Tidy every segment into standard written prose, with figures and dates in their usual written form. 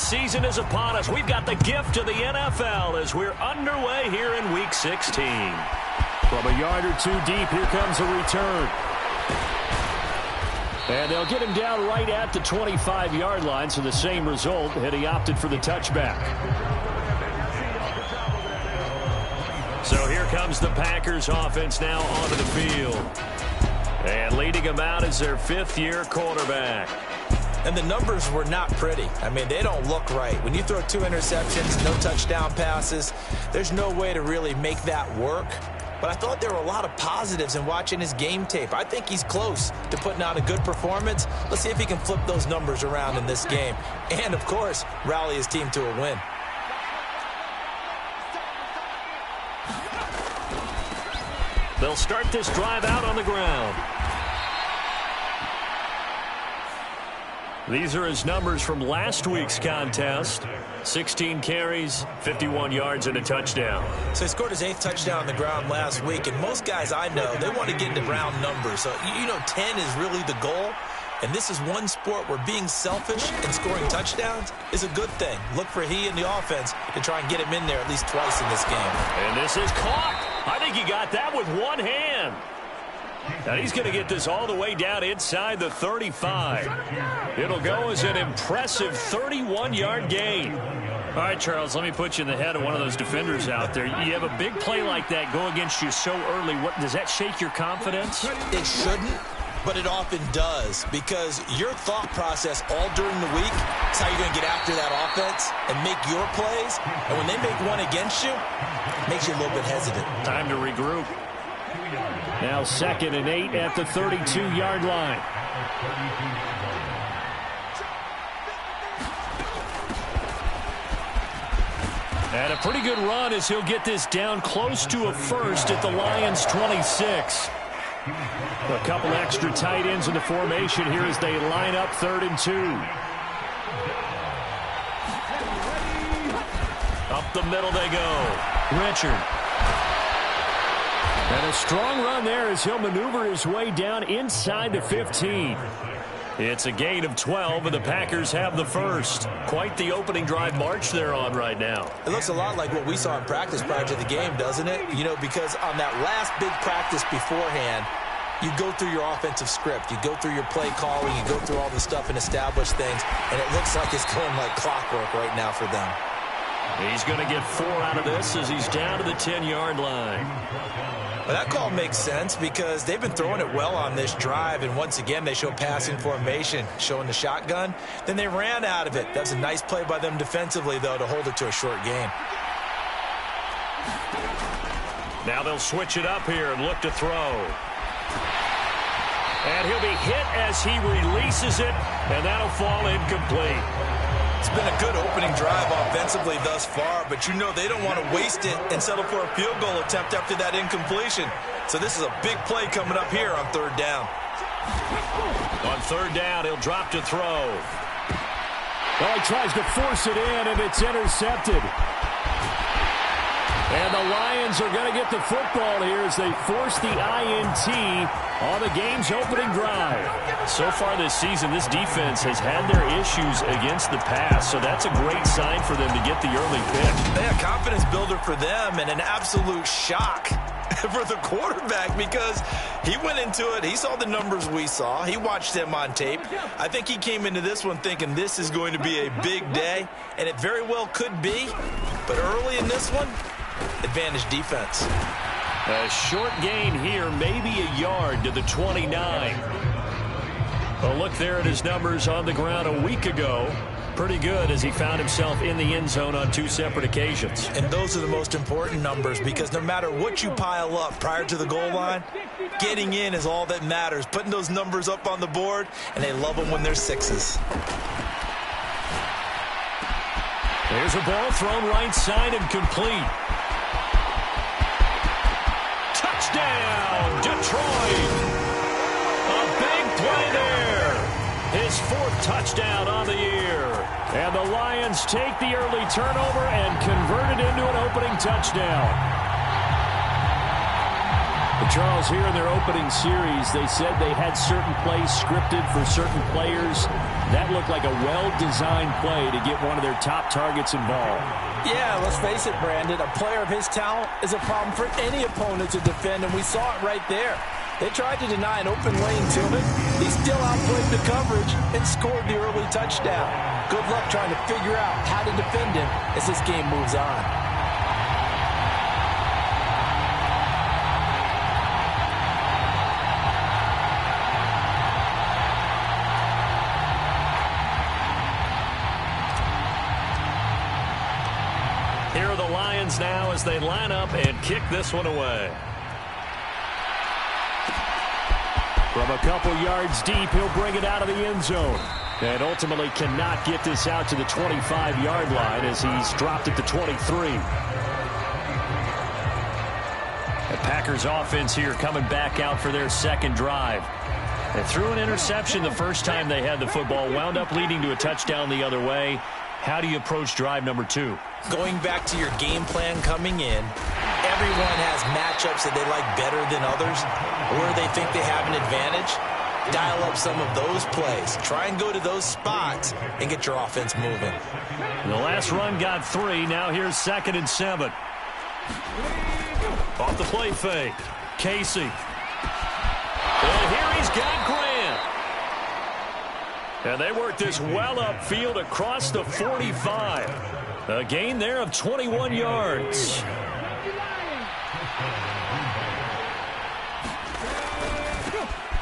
season is upon us. We've got the gift of the NFL as we're underway here in Week 16. From a yard or two deep, here comes a return. And they'll get him down right at the 25-yard line, so the same result, and he opted for the touchback. So here comes the Packers offense now onto the field. And leading them out is their fifth-year quarterback. And the numbers were not pretty. I mean, they don't look right. When you throw 2 interceptions, no touchdown passes, there's no way to really make that work. But I thought there were a lot of positives in watching his game tape. I think he's close to putting out a good performance. Let's see if he can flip those numbers around in this game. And, of course, rally his team to a win. They'll start this drive out on the ground. These are his numbers from last week's contest. 16 carries, 51 yards, and a touchdown. So he scored his 8th touchdown on the ground last week, and most guys I know, they want to get into round numbers. So, 10 is really the goal. And this is one sport where being selfish and scoring touchdowns is a good thing. Look for he and the offense to try and get him in there at least twice in this game. And this is caught. I think he got that with one hand. Now he's going to get this all the way down inside the 35. It'll go as an impressive 31-yard gain. All right, Charles, let me put you in the head of one of those defenders out there. You have a big play like that go against you so early. Does that shake your confidence? It shouldn't, but it often does, because your thought process all during the week is how you're going to get after that offense and make your plays. And when they make one against you, it makes you a little bit hesitant. Time to regroup. Now 2nd and 8 at the 32-yard line. And a pretty good run as he'll get this down close to a first at the Lions' 26. A couple extra tight ends in the formation here as they line up 3rd and 2. Up the middle they go. Richard. And a strong run there as he'll maneuver his way down inside the 15. It's a gain of 12, and the Packers have the first. Quite the opening drive march they're on right now. It looks a lot like what we saw in practice prior to the game, doesn't it? Because on that last big practice beforehand, you go through your offensive script. You go through your play calling. You go through all the stuff and establish things. And it looks like it's going like clockwork right now for them. He's going to get 4 out of this as he's down to the 10-yard line. Well, that call makes sense because they've been throwing it well on this drive, and once again they show passing formation, showing the shotgun. Then they ran out of it. That's a nice play by them defensively, though, to hold it to a short gain. Now they'll switch it up here and look to throw. And he'll be hit as he releases it, and that'll fall incomplete. It's been a good opening drive offensively thus far, but they don't want to waste it and settle for a field goal attempt after that incompletion. So this is a big play coming up here on 3rd down. On 3rd down, he'll drop to throw. Well, he tries to force it in, and it's intercepted. And the Lions are going to get the football here as they force the INT on the game's opening drive. So far this season, this defense has had their issues against the pass, so that's a great sign for them to get the early pick. Yeah, confidence builder for them and an absolute shock for the quarterback because he went into it. He saw the numbers we saw. He watched them on tape. I think he came into this one thinking this is going to be a big day, and it very well could be. But early in this one, advantage defense. A short gain here, maybe a yard to the 29. A look there at his numbers on the ground a week ago. Pretty good as he found himself in the end zone on 2 separate occasions. And those are the most important numbers because no matter what you pile up prior to the goal line, getting in is all that matters. Putting those numbers up on the board, and they love them when they're 6s. There's a ball thrown right side and complete. Touchdown, Detroit! A big play there. His 4th touchdown on the year. And the Lions take the early turnover and convert it into an opening touchdown. Charles, here in their opening series, they said they had certain plays scripted for certain players. That looked like a well-designed play to get one of their top targets involved. Yeah, let's face it, Brandon. A player of his talent is a problem for any opponent to defend, and we saw it right there. They tried to deny an open lane to him. He still outplayed the coverage and scored the early touchdown. Good luck trying to figure out how to defend him as this game moves on. Here are the Lions now as they line up and kick this one away. From a couple yards deep, he'll bring it out of the end zone. And ultimately cannot get this out to the 25-yard line as he's dropped at the 23. The Packers offense here coming back out for their second drive. They threw an interception the first time they had the football, wound up leading to a touchdown the other way. How do you approach drive number 2? Going back to your game plan coming in, everyone has matchups that they like better than others, or they think they have an advantage. Dial up some of those plays. Try and go to those spots and get your offense moving. The last run got 3. Now here's 2nd and 7. Off the play fake. Casey. And here he's got Grant. And they work this well upfield across the 45. A gain there of 21 yards.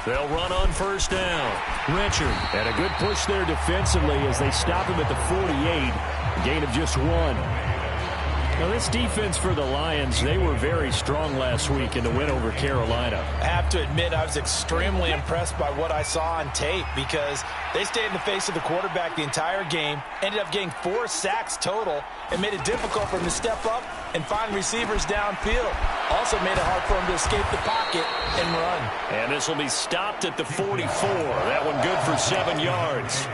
They'll run on first down. Richard. And a good push there defensively as they stop him at the 48. A gain of just 1. Now, this defense for the Lions, they were very strong last week in the win over Carolina. I have to admit, I was extremely impressed by what I saw on tape because they stayed in the face of the quarterback the entire game, ended up getting 4 sacks total, and made it difficult for him to step up and find receivers downfield. Also made it hard for him to escape the pocket and run. And this will be stopped at the 44. That one good for 7 yards.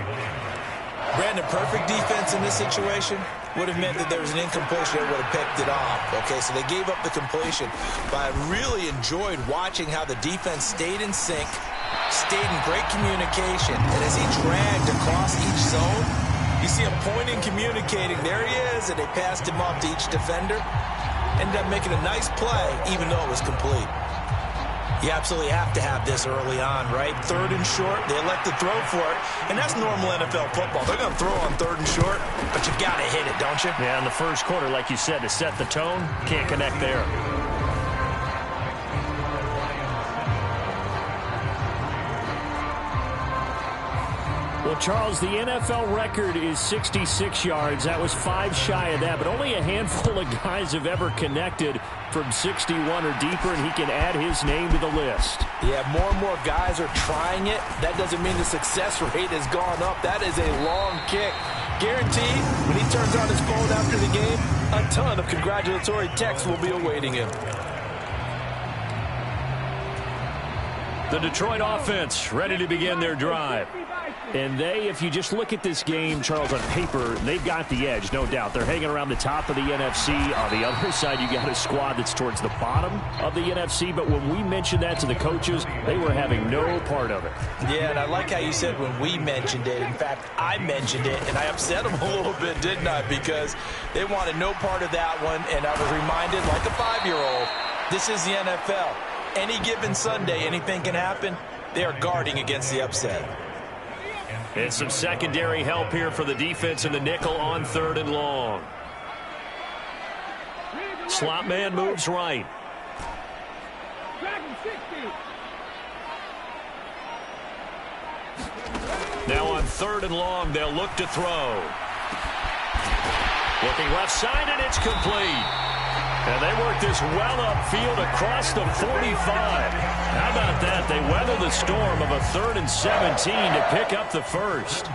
Brandon, perfect defense in this situation would have meant that there was an incompletion that would have picked it off. Okay, so they gave up the completion. But I really enjoyed watching how the defense stayed in sync, stayed in great communication. And as he dragged across each zone, you see him pointing, communicating. There he is, and they passed him off to each defender. Ended up making a nice play, even though it was complete. You absolutely have to have this early on, right? 3rd and short, they elect to throw for it, and that's normal NFL football. They're going to throw on 3rd and short, but you got to hit it, don't you? Yeah, in the first quarter, like you said, to set the tone, can't connect there. Well, Charles, the NFL record is 66 yards. That was 5 shy of that, but only a handful of guys have ever connected from 61 or deeper, and he can add his name to the list. Yeah, more and more guys are trying it. That doesn't mean the success rate has gone up. That is a long kick. Guaranteed, when he turns on his phone after the game, a ton of congratulatory texts will be awaiting him. The Detroit offense ready to begin their drive. And they, if you just look at this game, Charles, on paper, they've got the edge, no doubt. They're hanging around the top of the NFC. On the other side, you got a squad that's towards the bottom of the NFC. But when we mentioned that to the coaches, they were having no part of it. Yeah, and I like how you said when we mentioned it. In fact, I mentioned it, and I upset them a little bit, didn't I? Because they wanted no part of that one, and I was reminded, like a 5-year-old, this is the NFL. Any given Sunday, anything can happen. They are guarding against the upset. And some secondary help here for the defense in the nickel on 3rd and long. Slot man moves right. Now on 3rd and long, they'll look to throw. Looking left side, and it's complete. And they work this well upfield across the 45. How about that? They weather the storm of a 3rd and 17 to pick up the first.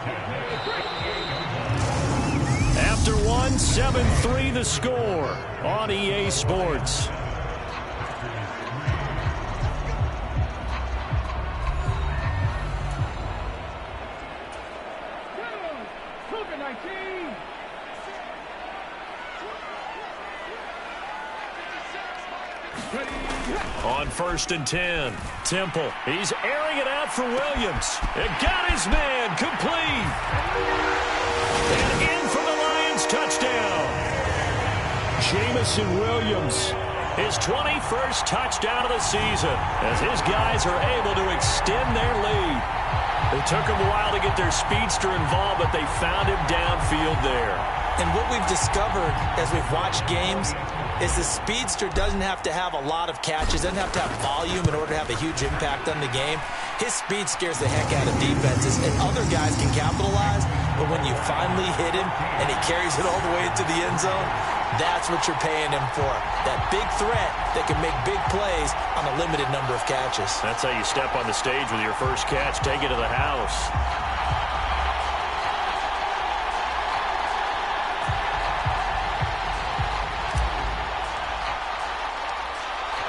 After 1, 7-3 the score on EA Sports. Ready. On 1st and 10, Temple. He's airing it out for Williams. It got his man complete. And in for the Lions touchdown. Jamison Williams. His 21st touchdown of the season as his guys are able to extend their lead. It took them a while to get their speedster involved, but they found him downfield there. And what we've discovered as we've watched games is the speedster doesn't have to have a lot of catches, doesn't have to have volume in order to have a huge impact on the game. His speed scares the heck out of defenses, and other guys can capitalize, but when you finally hit him and he carries it all the way into the end zone, that's what you're paying him for. That big threat that can make big plays on a limited number of catches. That's how you step on the stage with your first catch. Take it to the house.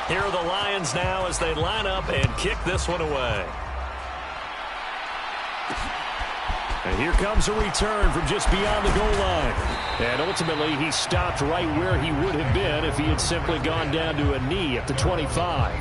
Here are the Lions now as they line up and kick this one away. And here comes a return from just beyond the goal line. And ultimately, he stopped right where he would have been if he had simply gone down to a knee at the 25.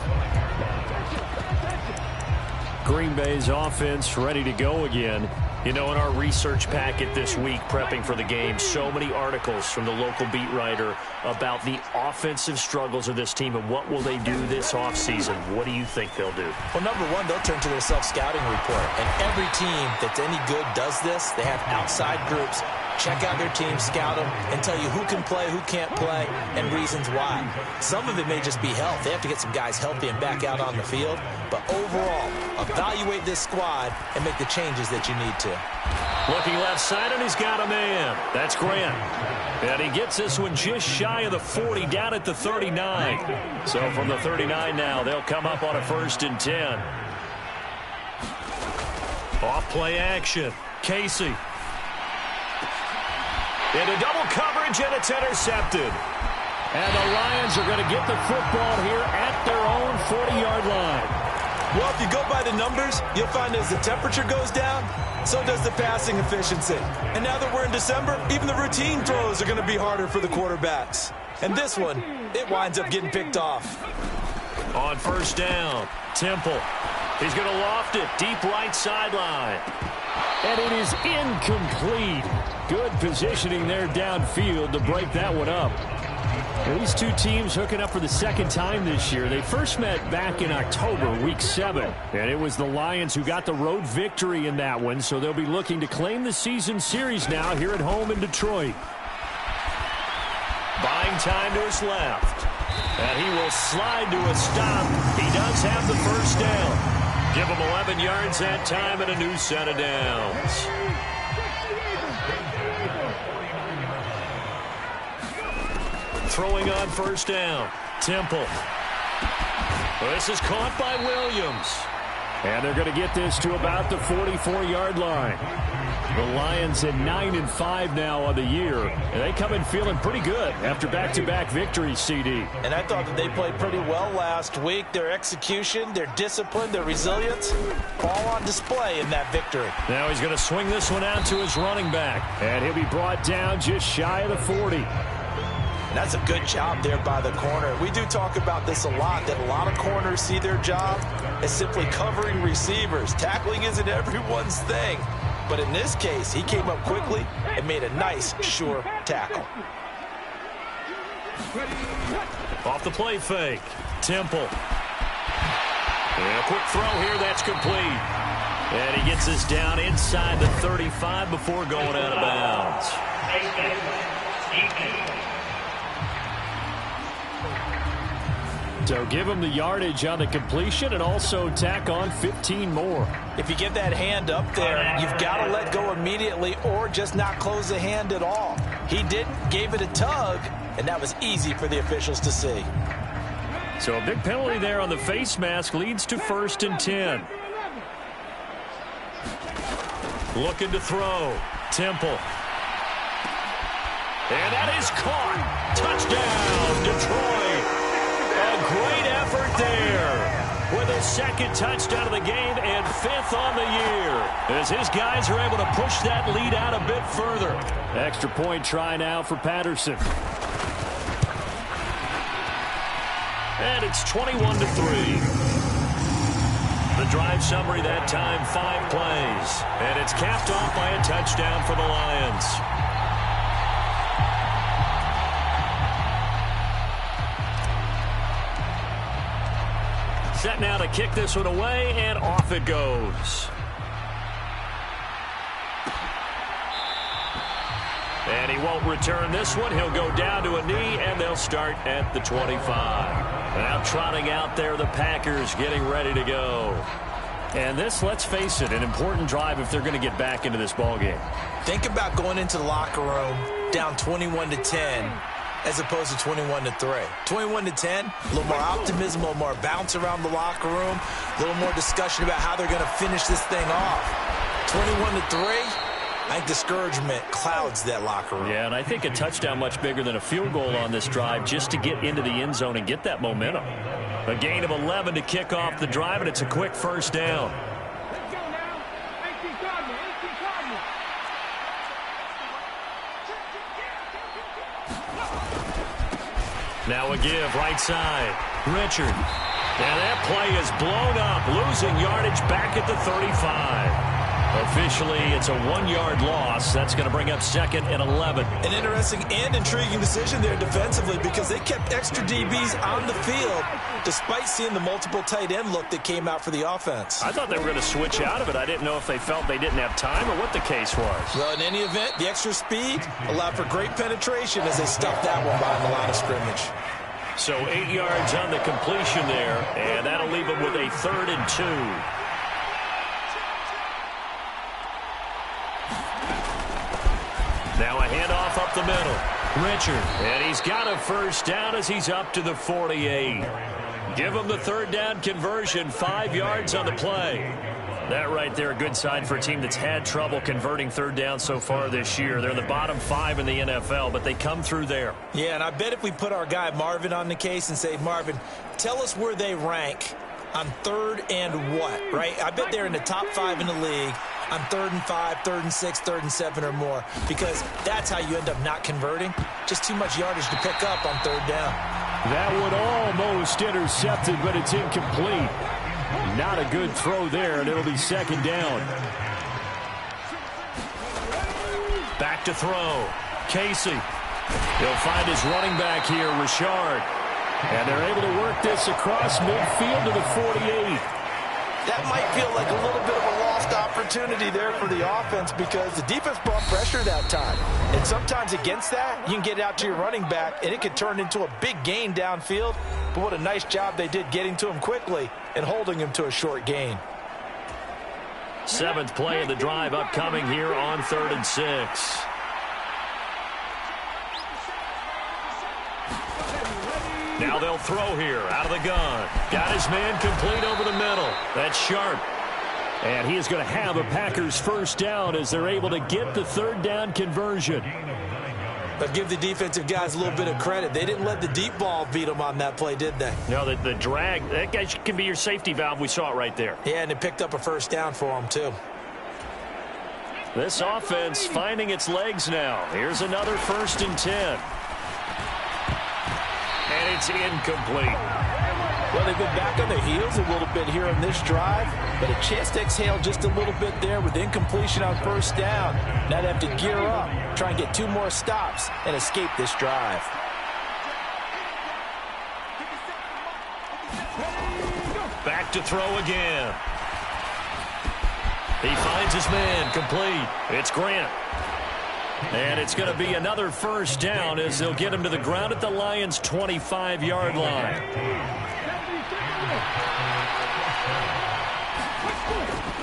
Green Bay's offense ready to go again. You know, in our research packet this week, prepping for the game, so many articles from the local beat writer about the offensive struggles of this team and what will they do this offseason. What do you think they'll do? Well, number one, they'll turn to their self-scouting report. And every team that's any good does this. They have outside groups. Check out their team, scout them, and tell you who can play, who can't play, and reasons why. Some of it may just be health. They have to get some guys healthy and back out on the field. But overall, evaluate this squad and make the changes that you need to. Looking left side, and he's got a man. That's Grant. And he gets this one just shy of the 40, down at the 39. So from the 39 now, they'll come up on a 1st and 10. Off play action. Casey. Into double coverage, and it's intercepted. And the Lions are going to get the football here at their own 40-yard line. Well, if you go by the numbers, you'll find as the temperature goes down, so does the passing efficiency. And now that we're in December, even the routine throws are going to be harder for the quarterbacks. And this one, it winds up getting picked off. On 1st down, Temple. He's going to loft it deep right sideline. And it is incomplete. Good positioning there downfield to break that one up. These two teams hooking up for the second time this year. They first met back in October, week 7. And it was the Lions who got the road victory in that one, so they'll be looking to claim the season series now here at home in Detroit. Buying time to his left. And he will slide to a stop. He does have the 1st down. Give him 11 yards that time and a new set of downs. Throwing on 1st down. Temple. This is caught by Williams. And they're going to get this to about the 44-yard line. The Lions at 9-5 now on the year. And they come in feeling pretty good after back-to-back victories, CD. And I thought that they played pretty well last week. Their execution, their discipline, their resilience, all on display in that victory. Now he's going to swing this one out to his running back. And he'll be brought down just shy of the 40. And that's a good job there by the corner. We do talk about this a lot, that a lot of corners see their job as simply covering receivers. Tackling isn't everyone's thing. But in this case, he came up quickly and made a nice, sure tackle. Off the play fake. Temple. And a quick throw here, that's complete. And he gets this down inside the 35 before going out of bounds. So give him the yardage on the completion and also tack on 15 more. If you get that hand up there, you've got to let go immediately or just not close the hand at all. He didn't, gave it a tug, and that was easy for the officials to see. So a big penalty there on the face mask leads to 1st and 10. Looking to throw. Temple. And that is caught. Touchdown, Detroit. A great effort there with a 2nd touchdown of the game and 5th on the year as his guys are able to push that lead out a bit further. Extra point try now for Patterson. And it's 21-3. The drive summary that time, 5 plays. And it's capped off by a touchdown for the Lions. Set now to kick this one away, and off it goes. And he won't return this one. He'll go down to a knee, and they'll start at the 25. Now trotting out there, the Packers getting ready to go. And this, let's face it, an important drive if they're going to get back into this ballgame. Think about going into the locker room down 21-10 as opposed to 21-3. 21-10, a little more optimism, a little more bounce around the locker room, a little more discussion about how they're going to finish this thing off. 21-3. I think discouragement clouds that locker room. Yeah, and I think a touchdown much bigger than a field goal on this drive just to get into the end zone and get that momentum. A gain of 11 to kick off the drive, and it's a quick first down. Let's go now. 18 Cardinal, 18 Cardinal. Now a give, right side. Richard. And that play is blown up, losing yardage back at the 35. Officially, it's a 1-yard loss. That's going to bring up second and 11. An interesting and intriguing decision there defensively because they kept extra DBs on the field despite seeing the multiple tight end look that came out for the offense. I thought they were going to switch out of it. I didn't know if they felt they didn't have time or what the case was. Well, in any event, the extra speed allowed for great penetration as they stuffed that one behind the line of scrimmage. So 8 yards on the completion there, and that'll leave them with a 3rd and 2. Now a handoff up the middle. Richard. And he's got a first down as he's up to the 48. Give him the 3rd down conversion. 5 yards on the play. That right there, a good sign for a team that's had trouble converting 3rd down so far this year. They're in the bottom 5 in the NFL, but they come through there. Yeah, and I bet if we put our guy Marvin on the case and say, Marvin, tell us where they rank on 3rd and what, right? I bet they're in the top 5 in the league on 3rd and 5, 3rd and 6, 3rd and 7 or more, because that's how you end up not converting. Just too much yardage to pick up on 3rd down. That one almost intercepted, but it's incomplete. Not a good throw there, and it'll be 2nd down. Back to throw. Casey. He'll find his running back here, Richard. And they're able to work this across midfield to the 48. That might feel like a little bit of a lost opportunity there for the offense because the defense brought pressure that time. And sometimes against that, you can get it out to your running back, and it could turn into a big gain downfield. But what a nice job they did getting to him quickly and holding him to a short gain. 7th play of the drive upcoming here on 3rd and 6. Now they'll throw here out of the gun. Got his man complete over the middle. That's Sharp. And he is going to have a Packers first down as they're able to get the 3rd down conversion. But give the defensive guys a little bit of credit. They didn't let the deep ball beat them on that play, did they? No, the drag, that guy can be your safety valve. We saw it right there. Yeah, and it picked up a first down for them, too. This offense finding its legs now. Here's another 1st and 10. And it's incomplete. Well, they've been back on their heels a little bit here on this drive, but a chance to exhale just a little bit there with incompletion on 1st down. Now they have to gear up, try and get 2 more stops, and escape this drive. Back to throw again. He finds his man complete. It's Grant. And it's going to be another 1st down as they'll get him to the ground at the Lions' 25-yard line.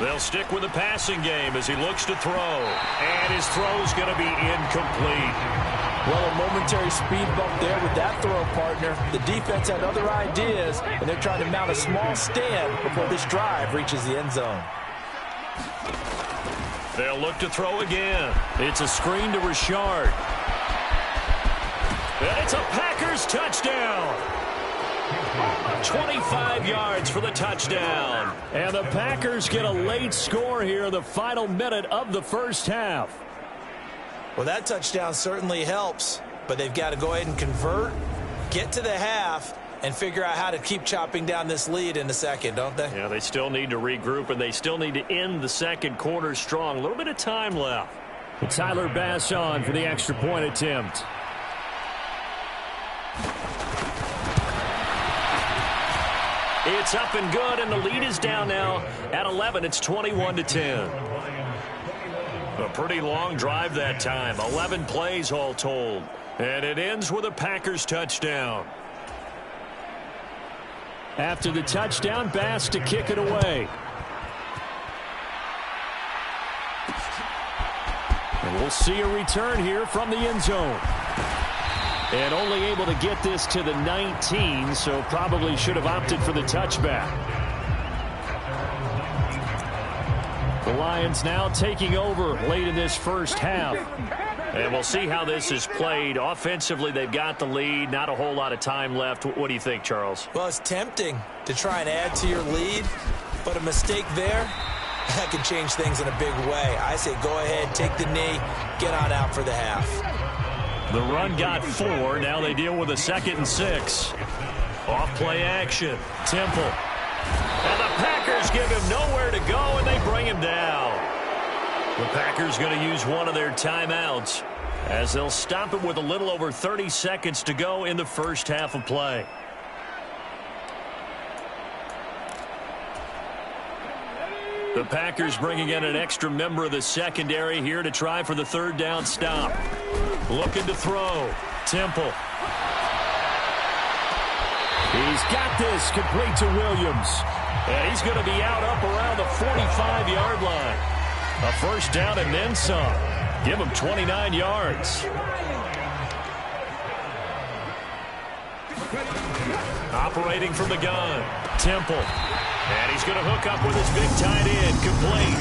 They'll stick with the passing game as he looks to throw. And his throw's going to be incomplete. Well, a momentary speed bump there with that throw, partner. The defense had other ideas, and they're trying to mount a small stand before this drive reaches the end zone. They'll look to throw again. It's a screen to Richard. And it's a Packers touchdown. 25 yards for the touchdown. And the Packers get a late score here in the final minute of the first half. Well, that touchdown certainly helps, but they've got to go ahead and convert, get to the half, and figure out how to keep chopping down this lead in the second, don't they? Yeah, they still need to regroup, and they still need to end the second quarter strong. A little bit of time left. And Tyler Bass on for the extra point attempt. It's up and good, and the lead is down now at 11. It's 21-10. A pretty long drive that time. 11 plays all told. And it ends with a Packers touchdown. After the touchdown, Bass to kick it away. And we'll see a return here from the end zone. And only able to get this to the 19, so probably should have opted for the touchback. The Lions now taking over late in this first half. And we'll see how this is played. Offensively, they've got the lead. Not a whole lot of time left. What do you think, Charles? Well, it's tempting to try and add to your lead, but a mistake there, that can change things in a big way. I say go ahead, take the knee, get on out for the half. The run got 4. Now they deal with a 2nd and 6. Off play action. Temple. And the Packers give him nowhere to go, and they bring him down. The Packers going to use one of their timeouts as they'll stop it with a little over 30 seconds to go in the first half of play. The Packers bringing in an extra member of the secondary here to try for the third down stop. Looking to throw. Temple. He's got this complete to Williams. And he's going to be out up around the 45-yard line. A first down and then some. Give him 29 yards. Operating from the gun. Temple. And he's going to hook up with his big tight end. Complete.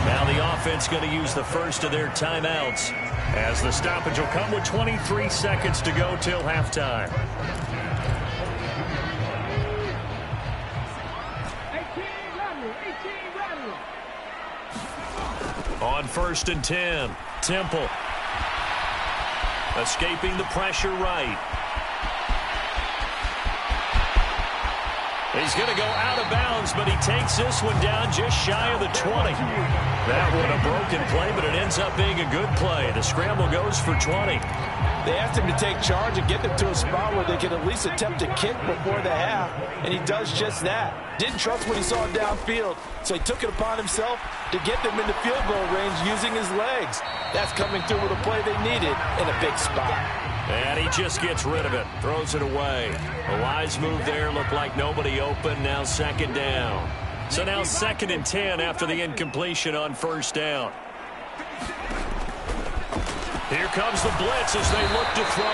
Now the offense going to use the first of their timeouts as the stoppage will come with 23 seconds to go till halftime. 18 On 1st and 10, Temple. Escaping the pressure right. He's going to go out of bounds, but he takes this one down just shy of the 20. That one a broken play, but it ends up being a good play. The scramble goes for 20. They asked him to take charge and get them to a spot where they can at least attempt to kick before the half, and he does just that. Didn't trust what he saw downfield, so he took it upon himself to get them into field goal range using his legs. That's coming through with a play they needed in a big spot. And he just gets rid of it, throws it away. A wise move there, looked like nobody open, now 2nd down. So now 2nd and 10 after the incompletion on 1st down. Here comes the blitz as they look to throw.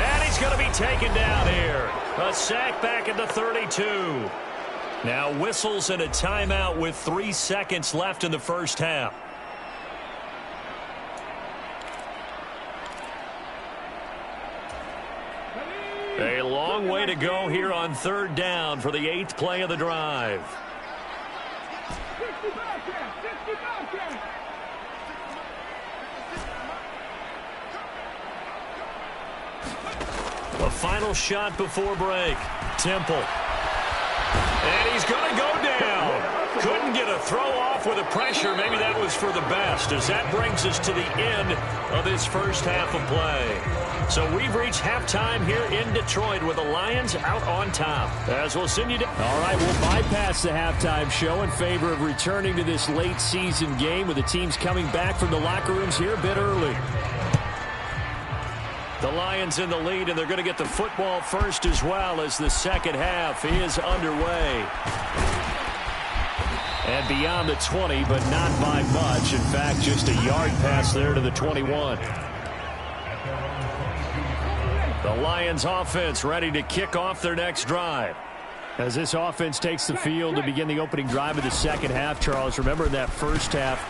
And he's going to be taken down here. A sack back at the 32. Now whistles and a timeout with 3 seconds left in the first half. A long way to go here on 3rd down for the 8th play of the drive. 65 count, 65 count. A final shot before break. Temple. And he's going to go down. Couldn't get a throw off with the pressure. Maybe that was for the best, as that brings us to the end of this first half of play. So we've reached halftime here in Detroit with the Lions out on top. As we'll send you down. All right, we'll bypass the halftime show in favor of returning to this late season game with the teams coming back from the locker rooms here a bit early. The Lions in the lead, and they're going to get the football first as well as the second half is underway. And beyond the 20, but not by much. In fact, just a yard pass there to the 21. The Lions offense ready to kick off their next drive. As this offense takes the field to begin the opening drive of the second half, Charles, remember in that first half,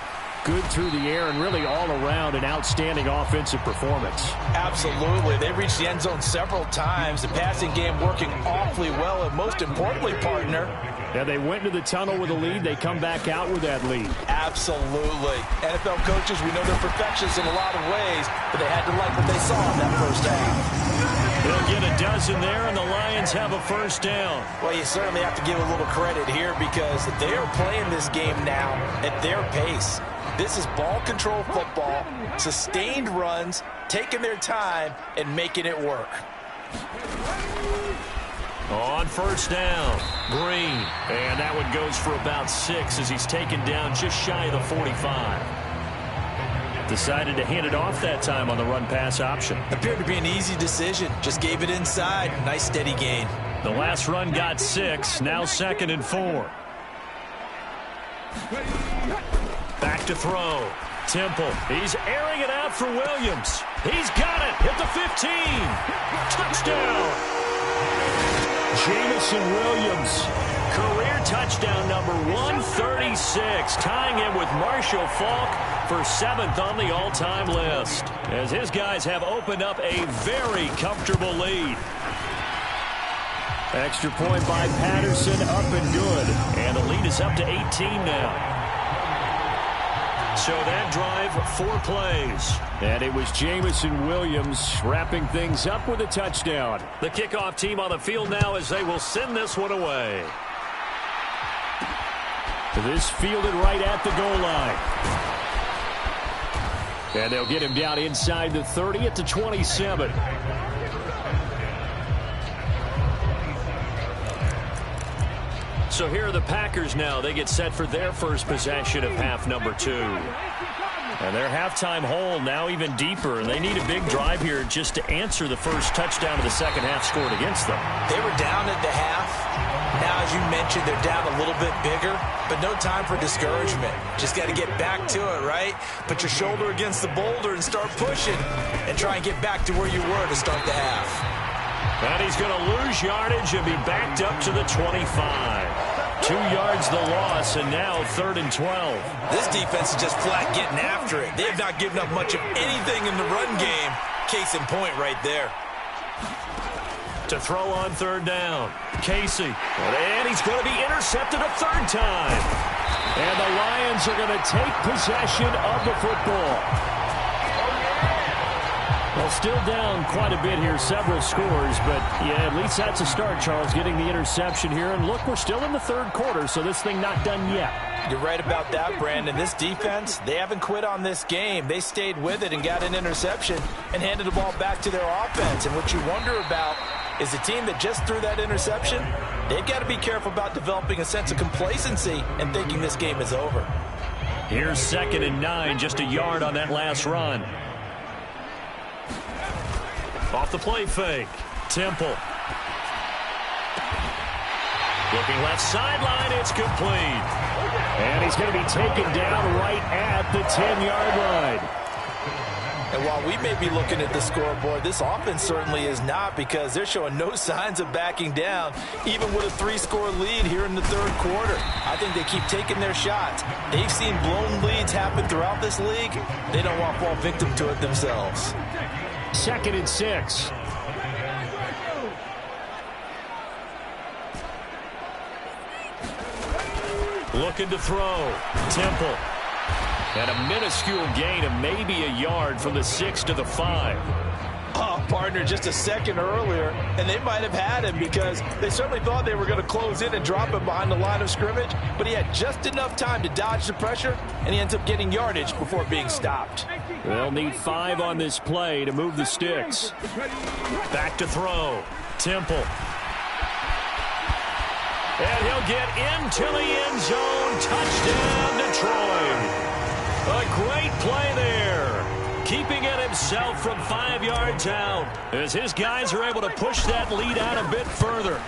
good through the air and really all around an outstanding offensive performance. Absolutely. They reached the end zone several times. The passing game working awfully well, and most importantly, partner. Yeah, they went into the tunnel with a lead. They come back out with that lead. Absolutely. NFL coaches, we know they're perfectionists in a lot of ways, but they had to like what they saw in that first half. They'll get a dozen there, and the Lions have a first down. Well, you certainly have to give a little credit here because they are playing this game now at their pace. This is ball control football, sustained runs, taking their time, and making it work. On first down, Green. And that one goes for about 6 as he's taken down just shy of the 45. Decided to hand it off that time on the run-pass option. Appeared to be an easy decision. Just gave it inside. Nice steady gain. The last run got 6. Now 2nd and 4. Back to throw. Temple. He's airing it out for Williams. He's got it. Hit the 15. Touchdown. Jamison Williams. Career touchdown number 136. Tying him with Marshall Faulk for 7th on the all-time list. As his guys have opened up a very comfortable lead. Extra point by Patterson, up and good. And the lead is up to 18 now. So that drive, 4 plays. And it was Jamison Williams wrapping things up with a touchdown. The kickoff team on the field now as they will send this one away. This fielded right at the goal line. And they'll get him down inside the 30 at the 27. So here are the Packers now. They get set for their first possession of half number 2. And their halftime hole now even deeper. And they need a big drive here just to answer the first touchdown of the second half scored against them. They were down at the half. Now, as you mentioned, they're down a little bit bigger, but no time for discouragement. Just got to get back to it, right? Put your shoulder against the boulder and start pushing and try and get back to where you were to start the half. And he's going to lose yardage and be backed up to the 25. 2 yards the loss, and now 3rd and 12. This defense is just flat getting after it. They have not given up much of anything in the run game. Case in point right there. To throw on 3rd down. Casey. And he's going to be intercepted a 3rd time. And the Lions are going to take possession of the football. Well, still down quite a bit here, several scores, but yeah, at least that's a start, Charles, getting the interception here. And look, we're still in the 3rd quarter, so this thing not done yet. You're right about that, Brandon. This defense, they haven't quit on this game. They stayed with it and got an interception and handed the ball back to their offense. And what you wonder about is the team that just threw that interception, they've got to be careful about developing a sense of complacency and thinking this game is over. Here's 2nd and 9, just a yard on that last run. Off the play fake. Temple. Looking left sideline, it's complete. And he's going to be taken down right at the 10-yard line. And while we may be looking at the scoreboard, this offense certainly is not, because they're showing no signs of backing down, even with a 3-score lead here in the 3rd quarter. I think they keep taking their shots. They've seen blown leads happen throughout this league. They don't want to fall victim to it themselves. 2nd and 6. Looking to throw. Temple. And a minuscule gain of maybe a yard from the 6 to the 5. Oh, partner, just a second earlier, and they might have had him because they certainly thought they were going to close in and drop him behind the line of scrimmage, but he had just enough time to dodge the pressure, and he ends up getting yardage before being stopped. They'll need 5 on this play to move the sticks. Back to throw. Temple. And he'll get into the end zone. Touchdown, Detroit. A great play there. Keeping it himself from 5 yards out as his guys are able to push that lead out a bit further.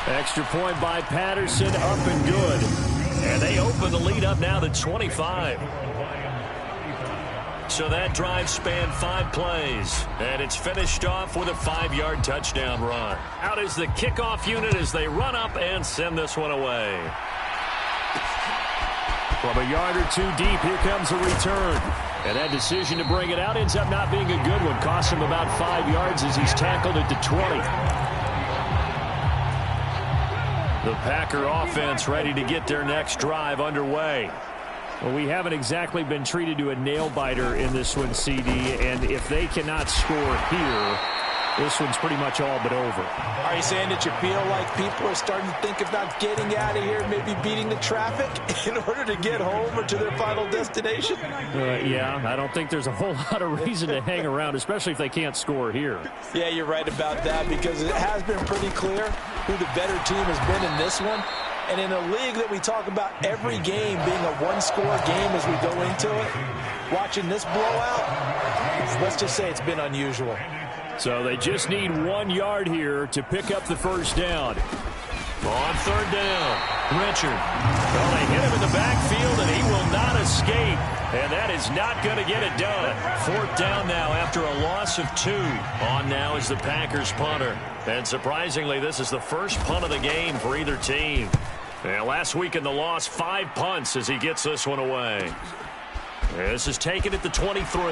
Extra point by Patterson, up and good. And they open the lead up now to 25. So that drive spanned 5 plays, and it's finished off with a 5-yard touchdown run. Out is the kickoff unit as they run up and send this one away. From a yard or 2 deep, here comes a return. And that decision to bring it out ends up not being a good one. Costs him about 5 yards as he's tackled at the 20. The Packer offense ready to get their next drive underway. Well, we haven't exactly been treated to a nail-biter in this one, CD, and if they cannot score here, This one's pretty much all but over. Are you saying that you feel like people are starting to think about getting out of here, maybe beating the traffic in order to get home or to their final destination? Yeah, I don't think there's a whole lot of reason to hang around, especially if they can't score here. Yeah, you're right about that, because it has been pretty clear who the better team has been in this one. And in a league that we talk about every game being a one-score game as we go into it, watching this blowout, let's just say it's been unusual. So they just need 1 yard here to pick up the first down. On third down, Richard. Well, they hit him in the backfield, and he will not escape. And that is not going to get it done. Fourth down now after a loss of 2. On now is the Packers punter. And surprisingly, this is the first punt of the game for either team. And last week in the loss, 5 punts as he gets this one away. This is taken at the 23.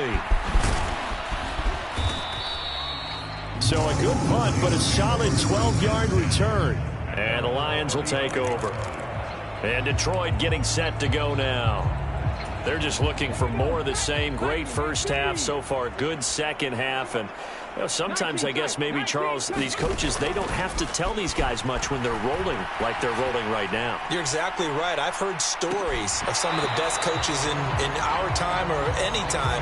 So a good punt, but a solid 12-yard return. And the Lions will take over. And Detroit getting set to go now. They're just looking for more of the same. Great first half so far. Good second half. And you know, sometimes I guess maybe, Charles, these coaches, they don't have to tell these guys much when they're rolling like they're rolling right now. You're exactly right. I've heard stories of some of the best coaches in our time or any time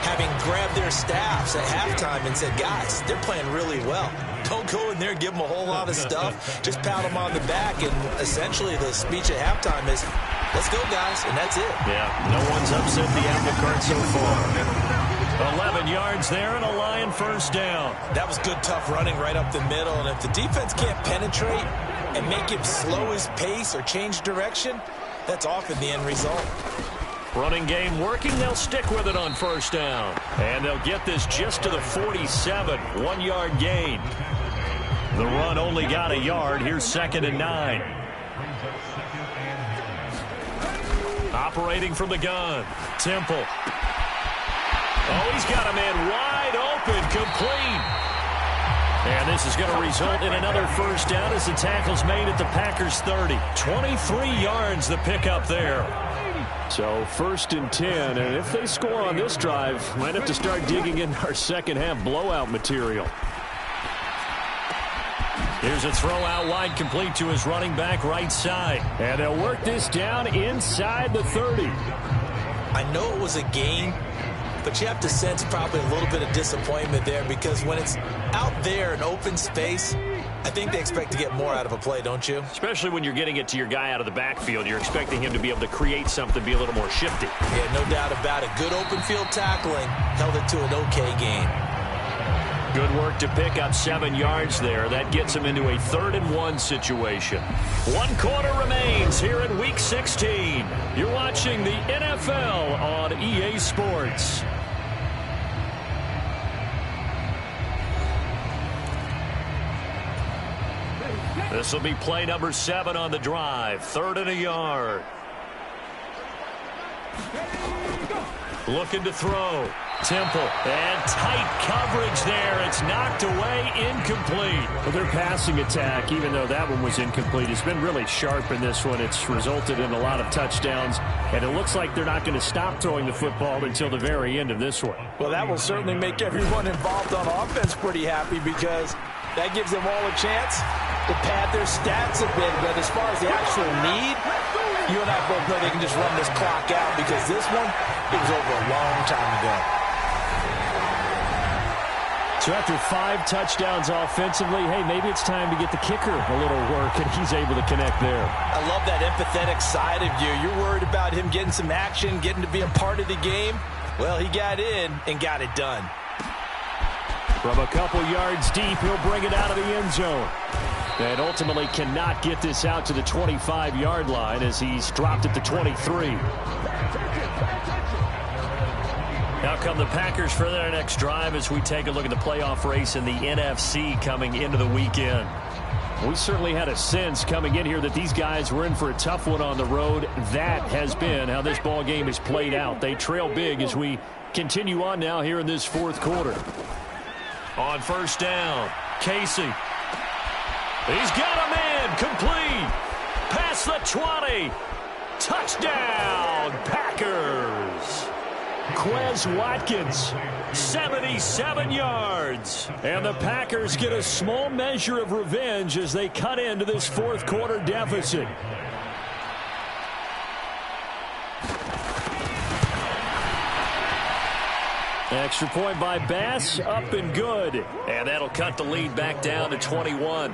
having grabbed their staffs at halftime and said, guys, they're playing really well. Don't go in there and give them a whole lot of stuff. Just pat them on the back. And essentially the speech at halftime is, let's go, guys, and that's it. Yeah, no one's upset the apple cart so far. 11 yards there and a Lion first down. That was good, tough running right up the middle. And if the defense can't penetrate and make him slow his pace or change direction, that's often the end result. Running game working. They'll stick with it on first down. And they'll get this just to the 47. 1 yard gain. The run only got a yard. Here's 2nd and 9. Operating from the gun. Temple. Oh, he's got a man wide open. Complete. And this is going to result in another first down as the tackle's made at the Packers 30. 23 yards the pickup there. So 1st and 10, and if they score on this drive, might have to start digging in our second half blowout material. Here's a throw out wide, complete to his running back right side. And they'll work this down inside the 30. I know it was a gain, but you have to sense probably a little bit of disappointment there, because when it's out there in open space, I think they expect to get more out of a play, don't you? Especially when you're getting it to your guy out of the backfield. You're expecting him to be able to create something, be a little more shifty. Yeah, no doubt about it. Good open field tackling. Held it to an okay game. Good work to pick up 7 yards there. That gets him into a 3rd and 1 situation. 1 quarter remains here in Week 16. You're watching the NFL on EA Sports. This will be play number 7 on the drive. 3rd and a yard. Looking to throw. Temple. And tight coverage there. It's knocked away. Incomplete. Well, their passing attack, even though that one was incomplete, has been really sharp in this one. It's resulted in a lot of touchdowns. And it looks like they're not going to stop throwing the football until the very end of this one. Well, that will certainly make everyone involved on offense pretty happy, because that gives them all a chance to pad their stats a bit. But as far as the actual need, you and I both know they can just run this clock out, because this one, it was over a long time ago. So after 5 touchdowns offensively, hey, maybe it's time to get the kicker a little work, and he's able to connect there. I love that empathetic side of you. You're worried about him getting some action, getting to be a part of the game. Well, he got in and got it done. From a couple yards deep, he'll bring it out of the end zone. And ultimately cannot get this out to the 25-yard line as he's dropped at the 23. Now come the Packers for their next drive as we take a look at the playoff race in the NFC coming into the weekend. We certainly had a sense coming in here that these guys were in for a tough one on the road. That has been how this ball game is played out. They trail big as we continue on now here in this 4th quarter. On first down, Casey. He's got a man, complete. Past the 20. Touchdown, Packers. Quez Watkins. 77 yards. And the Packers get a small measure of revenge as they cut into this fourth quarter deficit. Extra point by Bass, up and good. And that'll cut the lead back down to 21.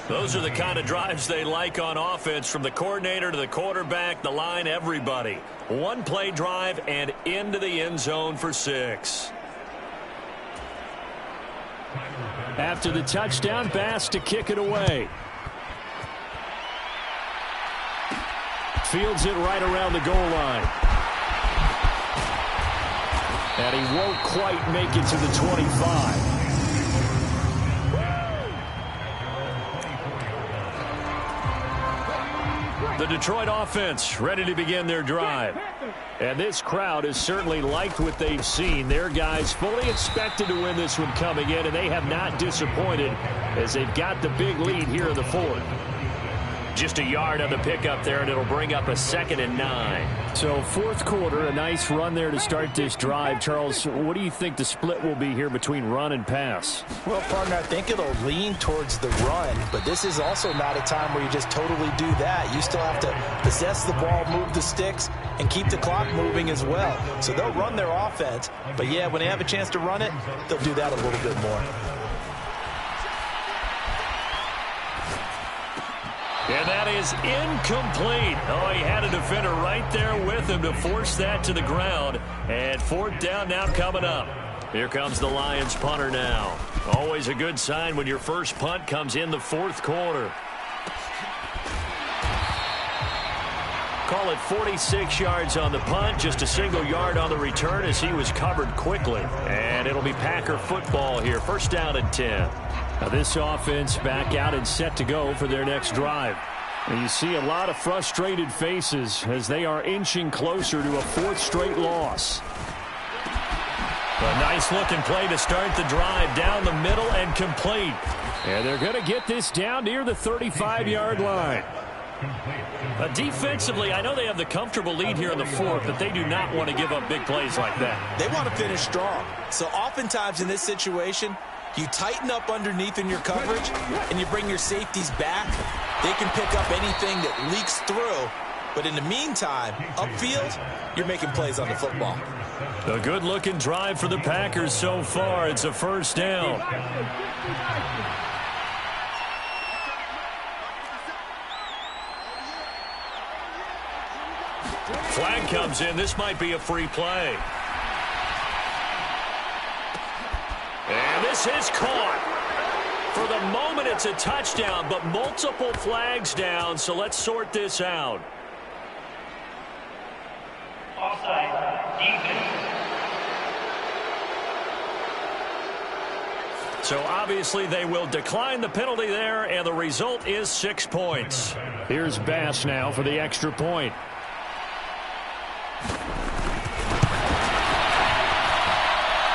Those are the kind of drives they like on offense, from the coordinator to the quarterback, the line, everybody. One play drive and into the end zone for 6. After the touchdown, Bass to kick it away. Fields it right around the goal line. And he won't quite make it to the 25. The Detroit offense ready to begin their drive. And this crowd has certainly liked what they've seen. Their guys fully expected to win this one coming in, and they have not disappointed as they've got the big lead here in the fourth. Just a yard on the pickup there, and it'll bring up a 2nd and 9. So fourth quarter, a nice run there to start this drive. Charles, what do you think the split will be here between run and pass? Well, partner, I think it'll lean towards the run, but this is also not a time where you just totally do that. You still have to possess the ball, move the sticks, and keep the clock moving as well. So they'll run their offense, but yeah, when they have a chance to run it, they'll do that a little bit more. And that is incomplete. Oh, he had a defender right there with him to force that to the ground. And fourth down now coming up. Here comes the Lions punter now. Always a good sign when your first punt comes in the fourth quarter. Call it 46 yards on the punt, just a single yard on the return as he was covered quickly. And it'll be Packer football here. First down and 10. Now this offense back out and set to go for their next drive. And you see a lot of frustrated faces as they are inching closer to a fourth straight loss. A nice looking play to start the drive down the middle and complete. And they're going to get this down near the 35-yard line. Defensively, I know they have the comfortable lead here in the fourth, but they do not want to give up big plays like that. They want to finish strong. So oftentimes in this situation, you tighten up underneath in your coverage, and you bring your safeties back. They can pick up anything that leaks through. But in the meantime, upfield, you're making plays on the football. A good-looking drive for the Packers so far. It's a first down. Flag comes in. This might be a free play. And this is caught. For the moment, it's a touchdown, but multiple flags down, so let's sort this out. Offside, defense. So obviously they will decline the penalty there, and the result is 6 points. Here's Bass now for the extra point.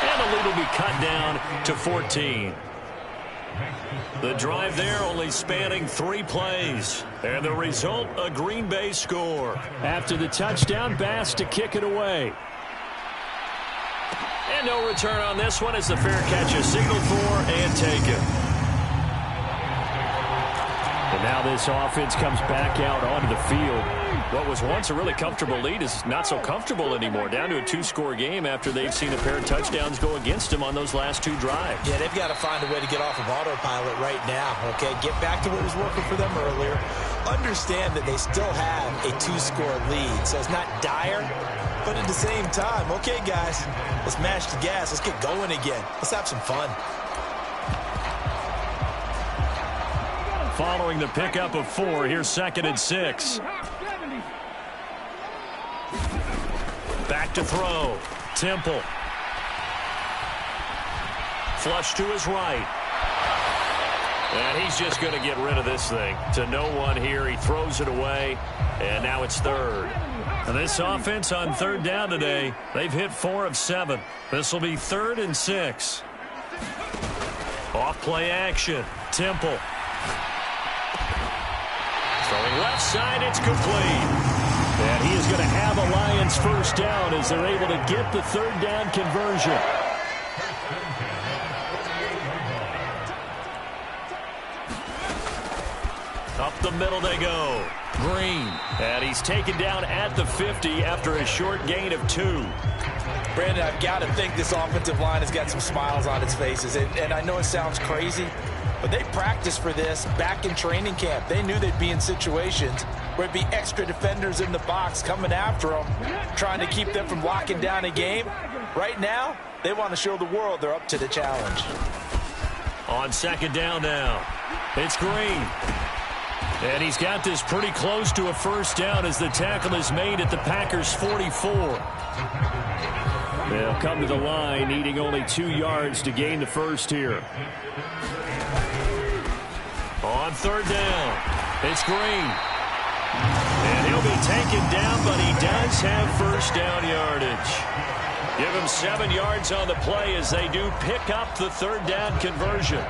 And the lead will be cut down to 14. The drive there only spanning 3 plays. And the result, a Green Bay score. After the touchdown, Bass to kick it away. And no return on this one as the fair catch is signaled for and taken. And now this offense comes back out onto the field. What was once a really comfortable lead is not so comfortable anymore. Down to a 2-score game after they've seen a pair of touchdowns go against them on those last 2 drives. Yeah, they've got to find a way to get off of autopilot right now, okay? Get back to what was working for them earlier. Understand that they still have a 2-score lead, so it's not dire, but at the same time, okay, guys, let's mash the gas. Let's get going again. Let's have some fun. Following the pickup of 4, here's 2nd and 6. Back to throw. Temple. Flush to his right. And he's just going to get rid of this thing. To no one here. He throws it away. And now it's 3rd. And this offense on 3rd down today, they've hit 4 of 7. This will be 3rd and 6. Off play action. Temple. Throwing left side, it's complete. And he is going to have a Lions first down as they're able to get the third down conversion. Up the middle they go. Green. And he's taken down at the 50 after a short gain of 2. Brandon, I've got to think this offensive line has got some smiles on its faces. And I know it sounds crazy, but they practiced for this back in training camp. They knew they'd be in situations where it'd be extra defenders in the box coming after them, trying to keep them from locking down a game. Right now, they want to show the world they're up to the challenge. On second down now, it's Green. And he's got this pretty close to a first down as the tackle is made at the Packers' 44. They'll come to the line needing only 2 yards to gain the first here. On third down, it's Green. And he'll be taken down, but he does have first down yardage. Give him 7 yards on the play as they do pick up the third down conversion.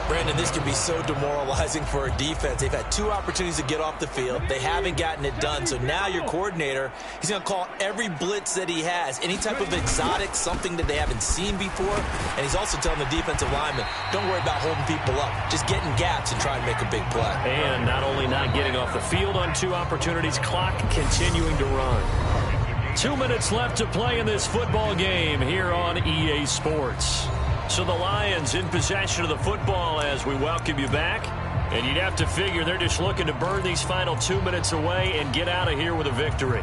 Brandon, this can be so demoralizing for a defense. They've had 2 opportunities to get off the field. They haven't gotten it done. So now your coordinator, he's going to call every blitz that he has, any type of exotic, something that they haven't seen before. And he's also telling the defensive lineman, don't worry about holding people up. Just get in gaps and try and make a big play. And not only not getting off the field on 2 opportunities, clock continuing to run. 2 minutes left to play in this football game here on EA Sports. So the Lions in possession of the football as we welcome you back. And you'd have to figure they're just looking to burn these final 2 minutes away and get out of here with a victory.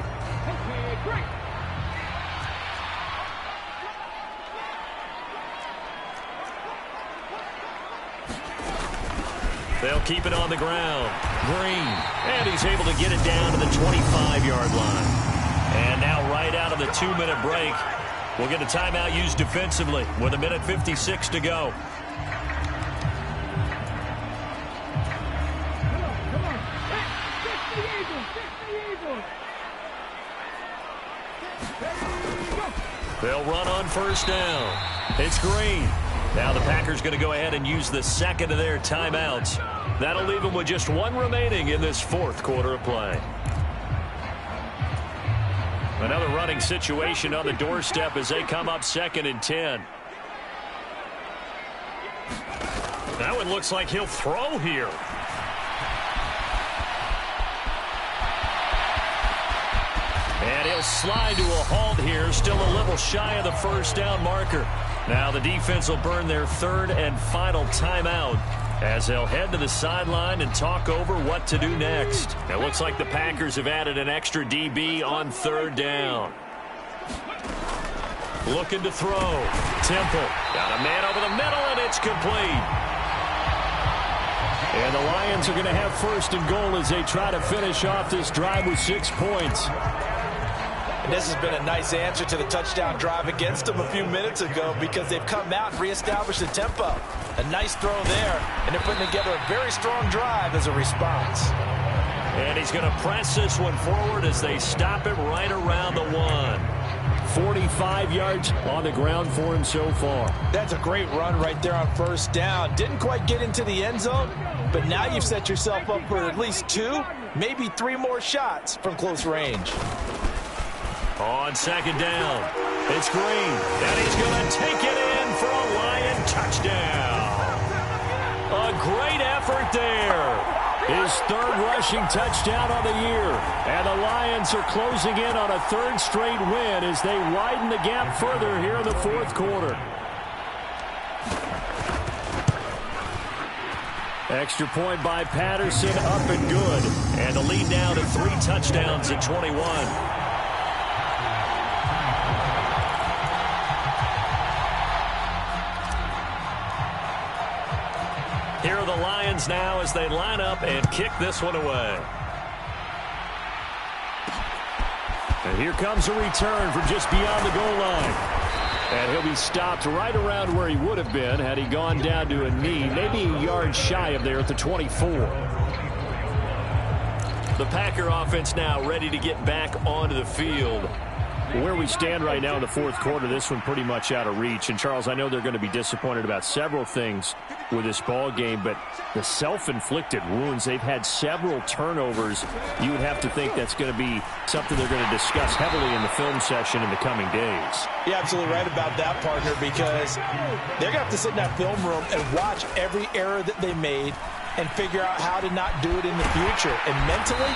They'll keep it on the ground. Green. And he's able to get it down to the 25-yard line. And now right out of the 2-minute break, we'll get a timeout used defensively with 1:56 to go. They'll run on first down. It's Green. Now the Packers going to go ahead and use the second of their timeouts. That'll leave them with just 1 remaining in this 4th quarter of play. Another running situation on the doorstep as they come up 2nd and 10. That one looks like he'll throw here. And he'll slide to a halt here, still a little shy of the first down marker. Now the defense will burn their 3rd and final timeout as they'll head to the sideline and talk over what to do next. It looks like the Packers have added an extra DB on 3rd down. Looking to throw. Temple. Got a man over the middle, and it's complete. And the Lions are going to have 1st and goal as they try to finish off this drive with 6 points. And this has been a nice answer to the touchdown drive against them a few minutes ago because they've come out and reestablished the tempo. A nice throw there, and they're putting together a very strong drive as a response. And he's going to press this one forward as they stop it right around the 1. 45 yards on the ground for him so far. That's a great run right there on 1st down. Didn't quite get into the end zone, but now you've set yourself up for at least 2, maybe 3 more shots from close range. On 2nd down, it's Green, and he's going to take it in for a Lion touchdown. A great effort there. His 3rd rushing touchdown on the year. And the Lions are closing in on a 3rd straight win as they widen the gap further here in the 4th quarter. Extra point by Patterson, up and good. And the lead now to 3 touchdowns at 21. Here are the Lions now as they line up and kick this one away. And here comes a return from just beyond the goal line. And he'll be stopped right around where he would have been had he gone down to a knee, maybe a yard shy of there at the 24. The Packer offense now ready to get back onto the field. Where we stand right now in the fourth quarter, this one pretty much out of reach. And, Charles, I know they're going to be disappointed about several things with this ball game, but the self-inflicted wounds, they've had several turnovers. You would have to think that's going to be something they're going to discuss heavily in the film session in the coming days. You're absolutely right about that, partner, because they're going to have to sit in that film room and watch every error that they made and figure out how to not do it in the future. And mentally,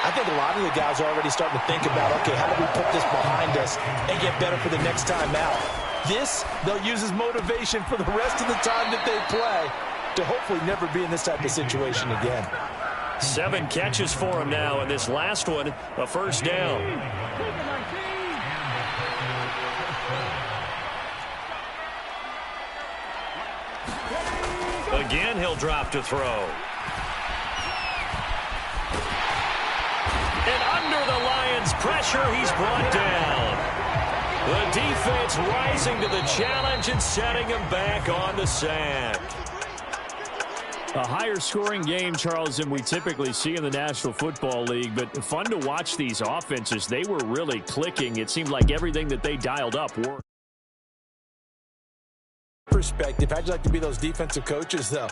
I think a lot of the guys are already starting to think about, okay, how do we put this behind us and get better for the next time out? This, they'll use as motivation for the rest of the time that they play to hopefully never be in this type of situation again. 7 catches for him now, and this last one, a first down. Again, he'll drop to throw. And under the Lions' pressure, he's brought down. The defense rising to the challenge and setting him back on the sack. A higher scoring game, Charles, than we typically see in the National Football League, but fun to watch these offenses. They were really clicking. It seemed like everything that they dialed up worked. Perspective, how'd you like to be those defensive coaches, though?